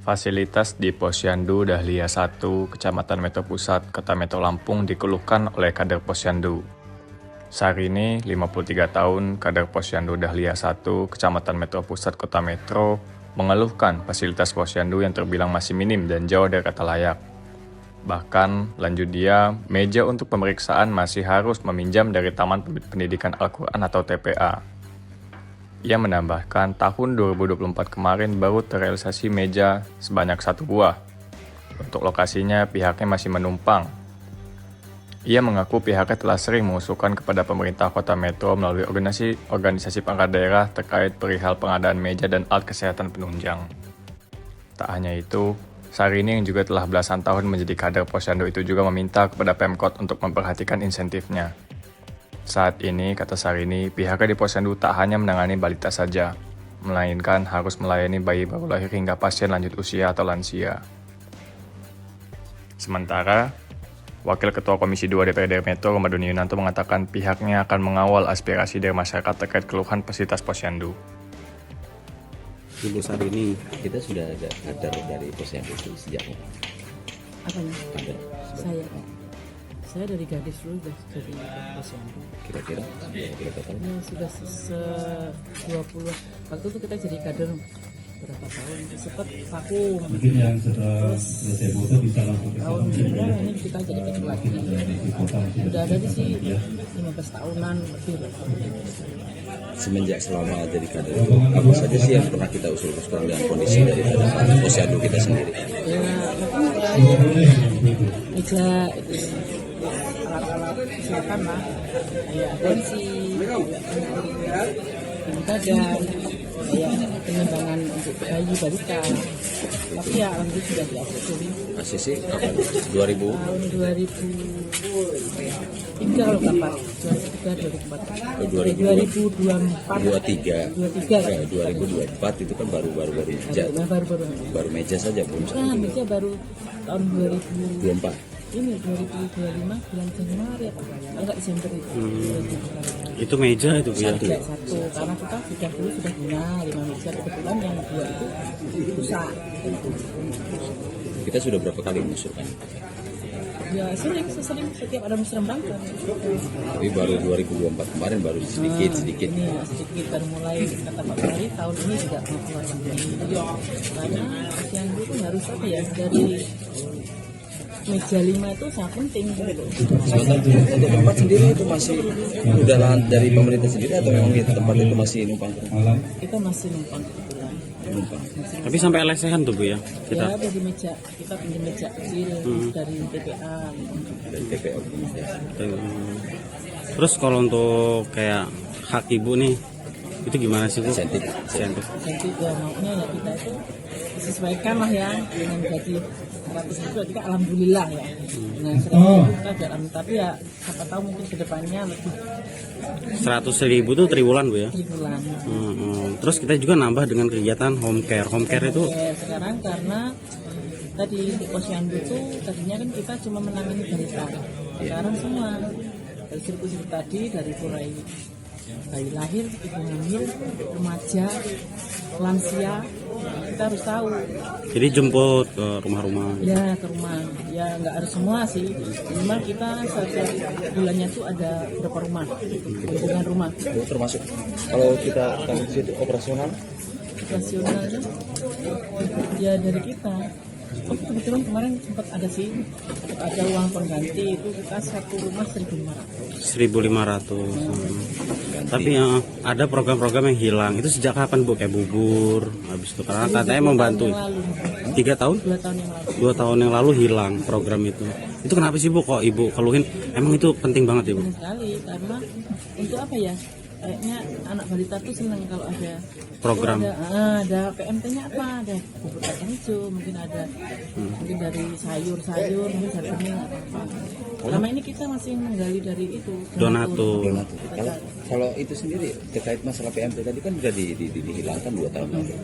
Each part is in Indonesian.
Fasilitas di Posyandu Dahlia 1, Kecamatan Metro Pusat, Kota Metro Lampung dikeluhkan oleh kader Posyandu. Sarini, 53 tahun, kader Posyandu Dahlia 1, Kecamatan Metro Pusat, Kota Metro, mengeluhkan fasilitas Posyandu yang terbilang masih minim dan jauh dari kata layak. Bahkan, lanjut dia, meja untuk pemeriksaan masih harus meminjam dari Taman Pendidikan Al-Quran atau TPA. Ia menambahkan tahun 2024 kemarin baru terrealisasi meja sebanyak 1 buah. Untuk lokasinya pihaknya masih menumpang. Ia mengaku pihaknya telah sering mengusulkan kepada pemerintah kota Metro melalui organisasi perangkat daerah terkait perihal pengadaan meja dan alat kesehatan penunjang. Tak hanya itu, Sarini yang juga telah belasan tahun menjadi kader Posyandu itu juga meminta kepada Pemkot untuk memperhatikan insentifnya. Saat ini, kata Sarini, pihaknya di Posyandu tak hanya menangani balita saja, melainkan harus melayani bayi baru lahir hingga pasien lanjut usia atau lansia. Sementara, Wakil Ketua Komisi 2 DPRD Metro, Romadhoni Yunanto mengatakan pihaknya akan mengawal aspirasi dari masyarakat terkait keluhan fasilitas Posyandu. Ibu Sarini, kita sudah ada kader dari Posyandu itu sejak Apanya? kader. Saya dari gadis dulu sudah jadi Posyandu. Kira-kira berapa tahun? Ya sudah 20. Waktu itu kita jadi kader berapa tahun? Sempat vakum. Mungkin yang setelah selesai foto bisa langsung ke Tahun sebenarnya ini kita jadi kader lagi. Udah ada di sini 15 tahunan lebih. Semenjak selama jadi kader itu, apa saja sih yang pernah kita usul-usulkan dengan kondisi dari Posyandu kita sendiri? Ya meja itu alat-alat kesehatan lah, kayak tensi, badan, kayak penimbangan untuk bayi balita. Tapi ya alhamdulillah sudah diatur. ACC kapan? 2000? Tahun 2003 kalau kapan? 2003, 2004. 23 ya, 2024 itu kan baru meja. Baru meja saja belum Nah, meja baru tahun 24. Ini 2025 bulan Januari apa? Enggak Desember itu. Itu meja itu Bu ya? Satu, karena kita sudah punya 5 meja, kebetulan yang 2 itu rusak. Kita sudah berapa kali mengusulkan? Ya sering setiap ada musrembang kan. Tapi baru 2024 kemarin baru sedikit. Ini ya, sedikit dan mulai kata Pak Mari tahun ini juga mau keluar lagi. Karena yang dulu harus apa ya, dari meja 5 itu sangat penting gitu. Untuk tempat sendiri itu masih udah dari pemerintah sendiri atau memang di tempat itu masih numpang? Kita masih numpang kebetulan. Numpang. Tapi sampai lesehan tuh Bu ya? Ya dari meja, kita pinjam meja kecil dari TPA. Dari TPO. Terus kalau untuk kayak hak ibu nih, itu gimana sih Bu? Insentif. Jadi ya maunya ya kita itu disesuaikan lah ya dengan gaji 100 itu kita alhamdulillah ya. Nah sekarang kita jalan, tapi ya siapa tahu mungkin kedepannya lebih 100.000 tuh triwulan Bu ya? tribulan. Terus kita juga nambah dengan kegiatan home care. Home care itu Sekarang karena tadi di Posyandu itu tadinya kan kita cuma menangani balita. Sekarang semua dari sirkus tadi, dari mulai bayi lahir, ibu hamil, remaja, lansia, kita harus tahu. jadi jemput ke rumah-rumah. Ya ke rumah, ya nggak harus semua sih. Minimal kita setiap bulannya tuh ada berapa rumah, dengan rumah. Itu termasuk kalau kita itu operasional Operasionalnya ya dari kita. Oh, kebetulan kemarin sempat ada sih, ada uang pengganti itu kita satu rumah 1.500. 1.500. Tapi ada program-program yang hilang. Itu sejak kapan Bu? Kayak bubur. Habis itu karena katanya membantu. 3 tahun? 2 tahun yang lalu. 2 tahun yang lalu hilang program itu. Itu kenapa sih Bu kok Ibu keluhin? Emang itu penting banget Ibu? Benar sekali, karena untuk apa ya? Kayaknya anak balita tuh senang kalau ada Program. Ada PMT-nya apa? Ada bubur kacang hijau, mungkin ada mungkin dari sayur, mungkin dari bening apa. Selama ini kita masih menggali dari itu Donatur. Kalau itu sendiri terkait masalah PMT tadi kan sudah dihilangkan 2 tahun lalu.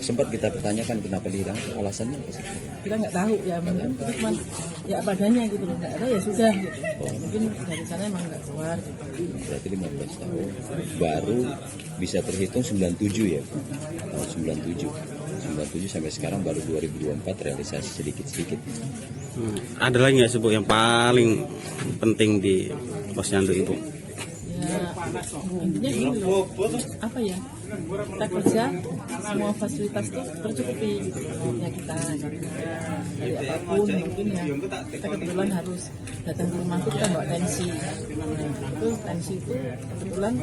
Sempat kita pertanyakan kenapa dihilang, alasannya apa sih? Kita nggak tahu ya, mungkin kita cuma ya apa adanya gitu loh, nggak ada ya sudah gitu. Mungkin dari sana emang nggak keluar gitu. Berarti 15 tahun baru bisa terhitung 97 ya. Tahun 97 1997 sampai sekarang baru 2024 realisasi sedikit-sedikit. Ada lagi nggak sih Bu yang paling penting di posyandu Ibu? Ya intinya gini loh, apa ya, kita kerja semua fasilitas tuh tercukupi ya kita dari apapun mungkin ya, kita kebetulan harus datang ke rumah tuh kita bawa tensi. Nah, itu tensi itu kebetulan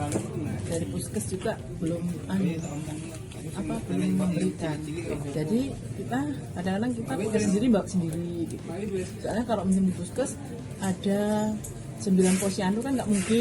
dari puskes juga belum belum memberikan, jadi kita kadang-kadang kita pakai sendiri, bawa sendiri gitu. Soalnya kalau misalnya di puskes ada 9 posyandu kan nggak mungkin